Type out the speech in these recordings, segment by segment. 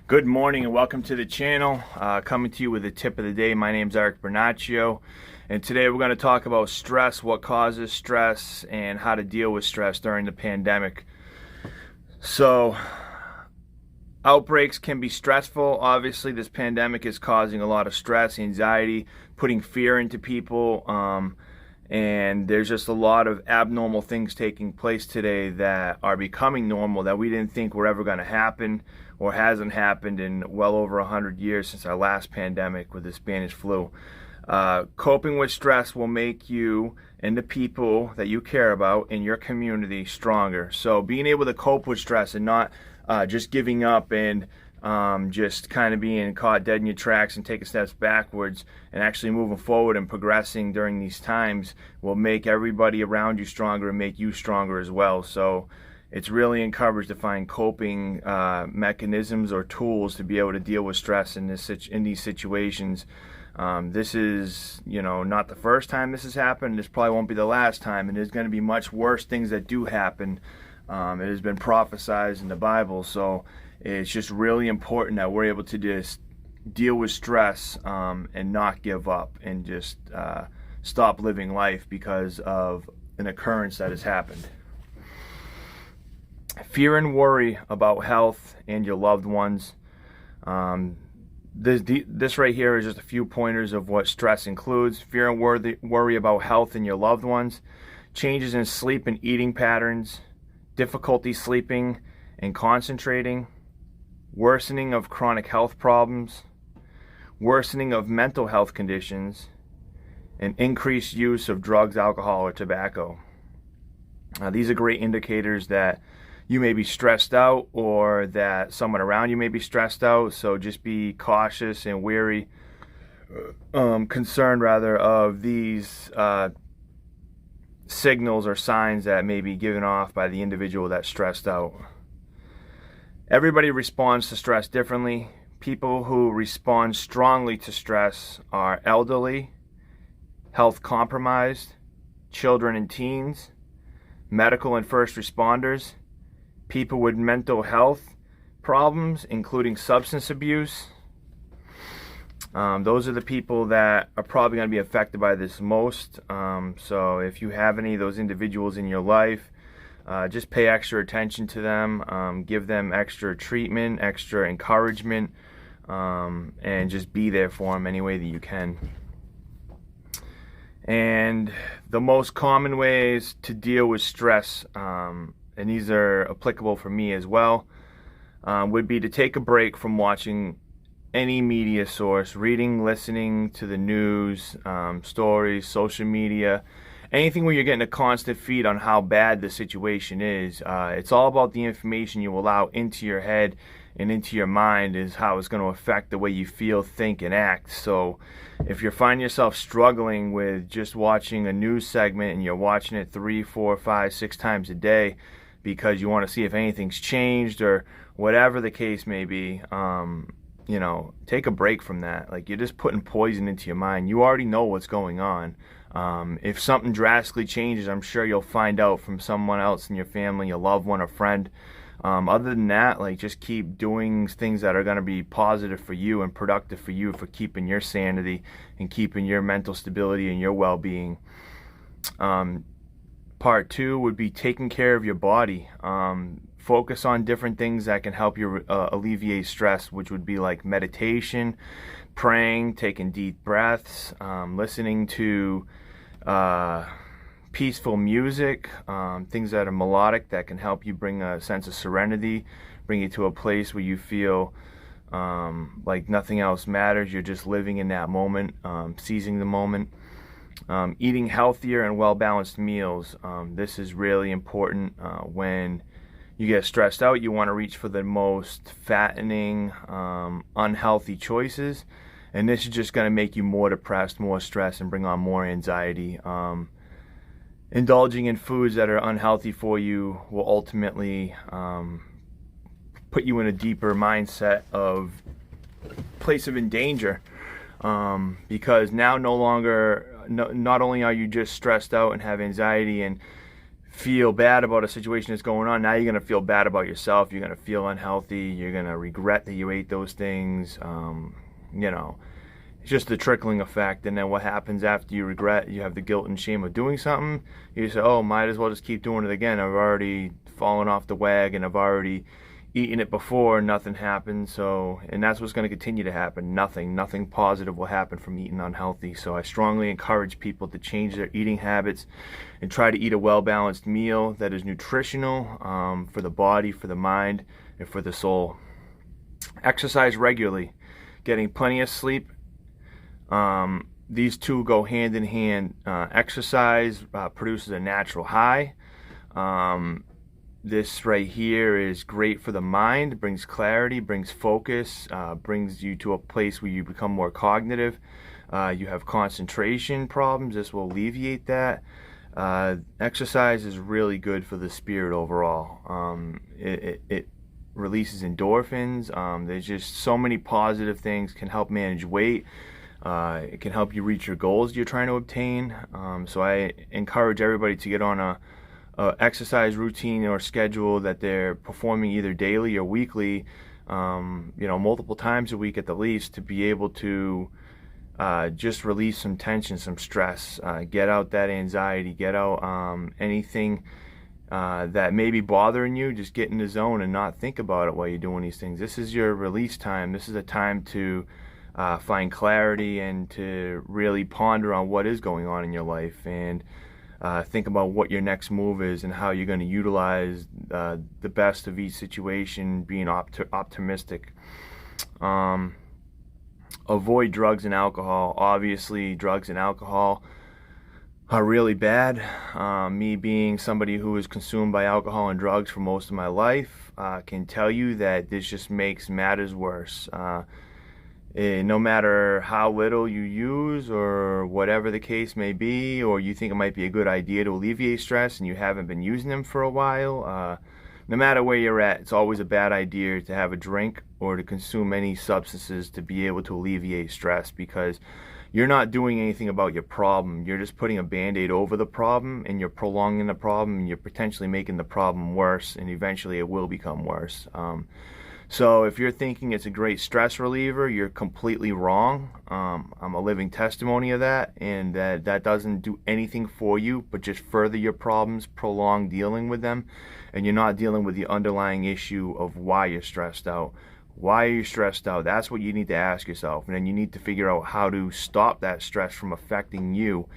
Good morning and welcome to the channel. Coming to you with a tip of the day. My name's Eric Bernaccio, and today we're going to talk about stress, what causes stress, and how to deal with stress during the pandemic. So, outbreaks can be stressful. Obviously, this pandemic is causing a lot of stress, anxiety, putting fear into people, and there's just a lot of abnormal things taking place today that are becoming normal that we didn't think were ever going to happen, or hasn't happened in well over 100 years since our last pandemic with the Spanish flu. Coping with stress will make you and the people that you care about in your community stronger. So being able to cope with stress and not just giving up and just kind of being caught dead in your tracks and taking steps backwards and actually moving forward and progressing during these times will make everybody around you stronger and make you stronger as well. So it's really encouraged to find coping mechanisms or tools to be able to deal with stress in these situations. This is, not the first time this has happened. This probably won't be the last time, and there's going to be much worse things that do happen. It has been prophesied in the Bible, so it's just really important that we're able to just deal with stress and not give up and just stop living life because of an occurrence that has happened. Fear and worry about health and your loved ones. This right here is just a few pointers of what stress includes. Fear and worry about health and your loved ones. Changes in sleep and eating patterns. Difficulty sleeping and concentrating. Worsening of chronic health problems. Worsening of mental health conditions. And increased use of drugs, alcohol, or tobacco. These are great indicators that you may be stressed out or that someone around you may be stressed out. So just be cautious and wary, concerned rather, of these signals or signs that may be given off by the individual that's stressed out. Everybody responds to stress differently. People who respond strongly to stress are elderly, health compromised, children and teens, medical and first responders, people with mental health problems, including substance abuse. Those are the people that are probably going to be affected by this most. So if you have any of those individuals in your life, just pay extra attention to them, give them extra treatment, extra encouragement, and just be there for them any way that you can. And the most common ways to deal with stress, and these are applicable for me as well, would be to take a break from watching any media source, reading, listening to the news, stories, social media, anything where you're getting a constant feed on how bad the situation is. It's all about the information you allow into your head and into your mind is how it's going to affect the way you feel, think, and act. So if you're finding yourself struggling with just watching a news segment and you're watching it 3, 4, 5, 6 times a day because you want to see if anything's changed or whatever the case may be, take a break from that. Like, you're just putting poison into your mind. You already know what's going on. If something drastically changes, I'm sure you'll find out from someone else in your family, a loved one, a friend. Other than that, just keep doing things that are going to be positive for you and productive for you for keeping your sanity and keeping your mental stability and your well-being. Part 2 would be taking care of your body. Focus on different things that can help you alleviate stress, which would be like meditation, praying, taking deep breaths, listening to peaceful music, things that are melodic that can help you bring a sense of serenity, bring you to a place where you feel like nothing else matters. You're just living in that moment, seizing the moment. Eating healthier and well-balanced meals. This is really important. When you get stressed out, you want to reach for the most fattening, unhealthy choices, and this is just going to make you more depressed, more stressed, and bring on more anxiety. Indulging in foods that are unhealthy for you will ultimately put you in a deeper mindset of place of in danger, because now not only are you just stressed out and have anxiety and feel bad about a situation that's going on, now you're going to feel bad about yourself. You're going to feel unhealthy. You're going to regret that you ate those things. It's just the trickling effect. And then what happens after you regret, you have the guilt and shame of doing something. You say, oh, might as well just keep doing it again. I've already fallen off the wagon. I've already eaten it before. Nothing happened. And that's what's going to continue to happen. Nothing positive will happen from eating unhealthy. So I strongly encourage people to change their eating habits and try to eat a well-balanced meal that is nutritional for the body, for the mind, and for the soul. Exercise regularly, getting plenty of sleep. These two go hand in hand. Exercise produces a natural high. This right here is great for the mind, brings clarity, brings focus, brings you to a place where you become more cognitive. You have concentration problems. This will alleviate that. Exercise is really good for the spirit overall. It releases endorphins. There's just so many positive things. Can help manage weight. It can help you reach your goals you're trying to obtain. So I encourage everybody to get on a exercise routine or schedule that they're performing either daily or weekly, multiple times a week at the least, to be able to just release some tension, some stress, get out that anxiety, get out anything that may be bothering you. Just get in the zone and not think about it while you're doing these things. This is your release time. This is a time to find clarity and to really ponder on what is going on in your life, and think about what your next move is and how you're going to utilize the best of each situation, being optimistic. Avoid drugs and alcohol. Obviously, drugs and alcohol are really bad. Me being somebody who is consumed by alcohol and drugs for most of my life, can tell you that this just makes matters worse. No matter how little you use or whatever the case may be, or you think it might be a good idea to alleviate stress and you haven't been using them for a while, no matter where you're at, it's always a bad idea to have a drink or to consume any substances to be able to alleviate stress, because you're not doing anything about your problem. You're just putting a Band-Aid over the problem, and you're prolonging the problem, and you're potentially making the problem worse, and eventually it will become worse. So if you're thinking it's a great stress reliever, you're completely wrong. I'm a living testimony of that, and that doesn't do anything for you but just further your problems, prolong dealing with them, and you're not dealing with the underlying issue of why you're stressed out. Why are you stressed out? That's what you need to ask yourself, and then you need to figure out how to stop that stress from affecting you.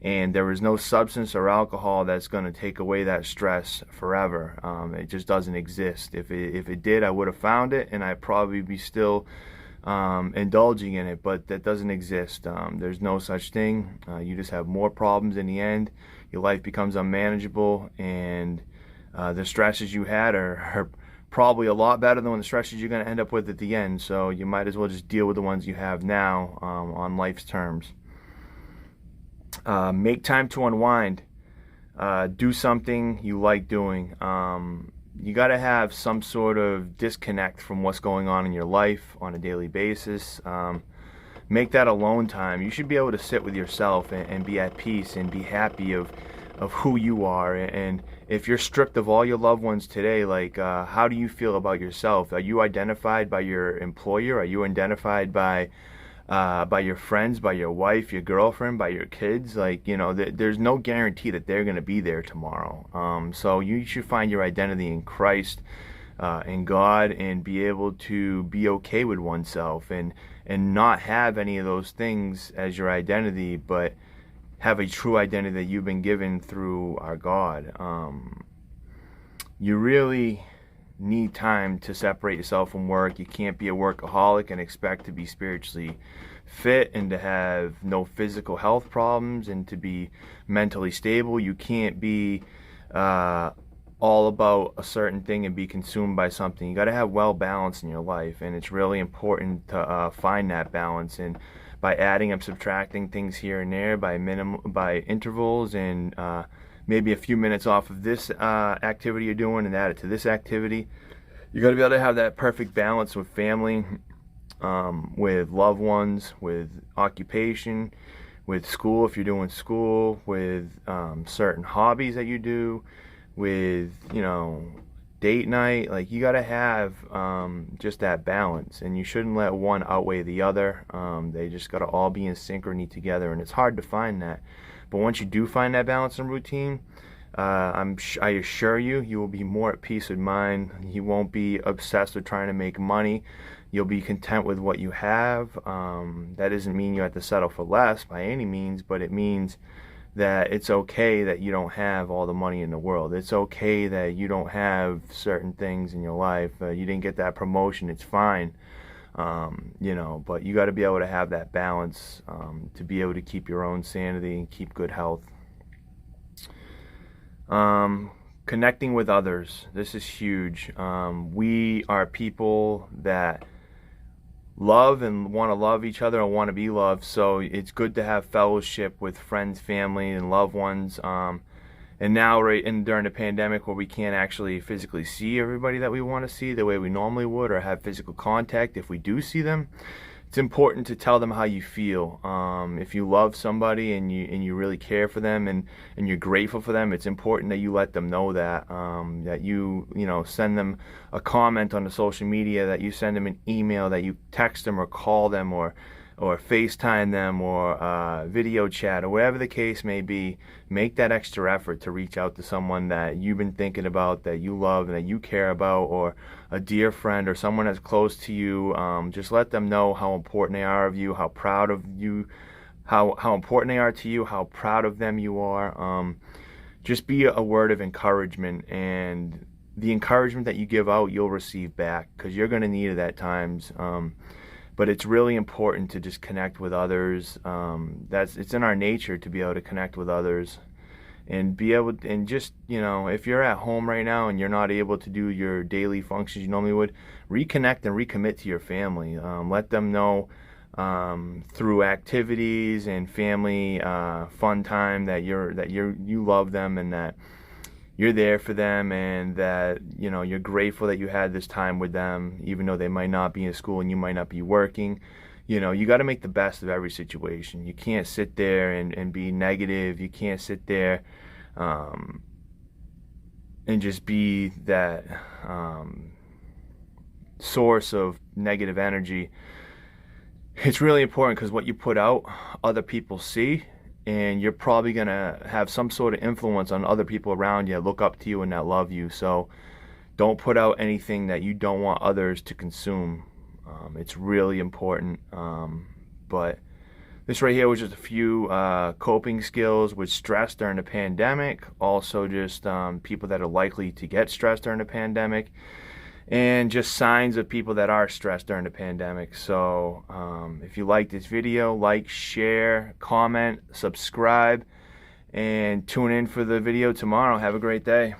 And there is no substance or alcohol that's going to take away that stress forever. It just doesn't exist. If it did, I would have found it, and I'd probably be still indulging in it, but that doesn't exist. There's no such thing. You just have more problems in the end. Your life becomes unmanageable, and the stresses you had are probably a lot better than the stresses you're going to end up with at the end. So you might as well just deal with the ones you have now on life's terms. Make time to unwind. Do something you like doing. You got to have some sort of disconnect from what's going on in your life on a daily basis. Make that alone time. You should be able to sit with yourself and be at peace and be happy of who you are. And if you're stripped of all your loved ones today, how do you feel about yourself? Are you identified by your employer? Are you identified by your friends, by your wife, your girlfriend, by your kids? There's no guarantee that they're going to be there tomorrow. So you should find your identity in Christ, in God, and be able to be okay with oneself and not have any of those things as your identity, but have a true identity that you've been given through our God. You really need time to separate yourself from work. You can't be a workaholic and expect to be spiritually fit and to have no physical health problems and to be mentally stable. You can't be all about a certain thing and be consumed by something. You got to have well balance in your life, and it's really important to find that balance. And by adding and subtracting things here and there, by intervals, and maybe a few minutes off of this activity you're doing and add it to this activity. You got to be able to have that perfect balance with family, with loved ones, with occupation, with school, if you're doing school, with certain hobbies that you do, with, you know, date night. Like, you got to have just that balance, and you shouldn't let one outweigh the other. They just got to all be in synchrony together, and it's hard to find that. But once you do find that balance and routine, I assure you, you will be more at peace of mind. You won't be obsessed with trying to make money. You'll be content with what you have. That doesn't mean you have to settle for less by any means, but it means that it's okay that you don't have all the money in the world. It's okay that you don't have certain things in your life. You didn't get that promotion. It's fine. You know, but you got to be able to have that balance to be able to keep your own sanity and keep good health. Connecting with others. This is huge. We are people that love and want to love each other and want to be loved, so it's good to have fellowship with friends, family, and loved ones. And now, during the pandemic, where we can't actually physically see everybody that we want to see the way we normally would, or have physical contact if we do see them, it's important to tell them how you feel. If you love somebody and you really care for them and you're grateful for them, it's important that you let them know that. That you know, send them a comment on the social media, that you send them an email, that you text them or call them or FaceTime them or video chat or whatever the case may be. Make that extra effort to reach out to someone that you've been thinking about, that you love and that you care about, or a dear friend or someone that's close to you. Just let them know how important they are of you, how proud of you, how important they are to you, how proud of them you are. Just be a word of encouragement, and the encouragement that you give out, you'll receive back, because you're going to need it at times. But it's really important to just connect with others. It's in our nature to be able to connect with others, and be able to, and just, you know, if you're at home right now and you're not able to do your daily functions you normally would, reconnect and recommit to your family. Let them know through activities and family fun time that you love them, and that you're there for them, and that, you know, you're grateful that you had this time with them, even though they might not be in school and you might not be working. You know, you got to make the best of every situation. You can't sit there and be negative. You can't sit there and just be that source of negative energy. It's really important, because what you put out, other people see, and you're probably going to have some sort of influence on other people around you that look up to you and that love you. So don't put out anything that you don't want others to consume. It's really important. But this right here was just a few coping skills with stress during the pandemic. Also just people that are likely to get stressed during the pandemic, and just signs of people that are stressed during the pandemic. So if you like this video, like, share, comment, subscribe, and tune in for the video tomorrow. Have a great day.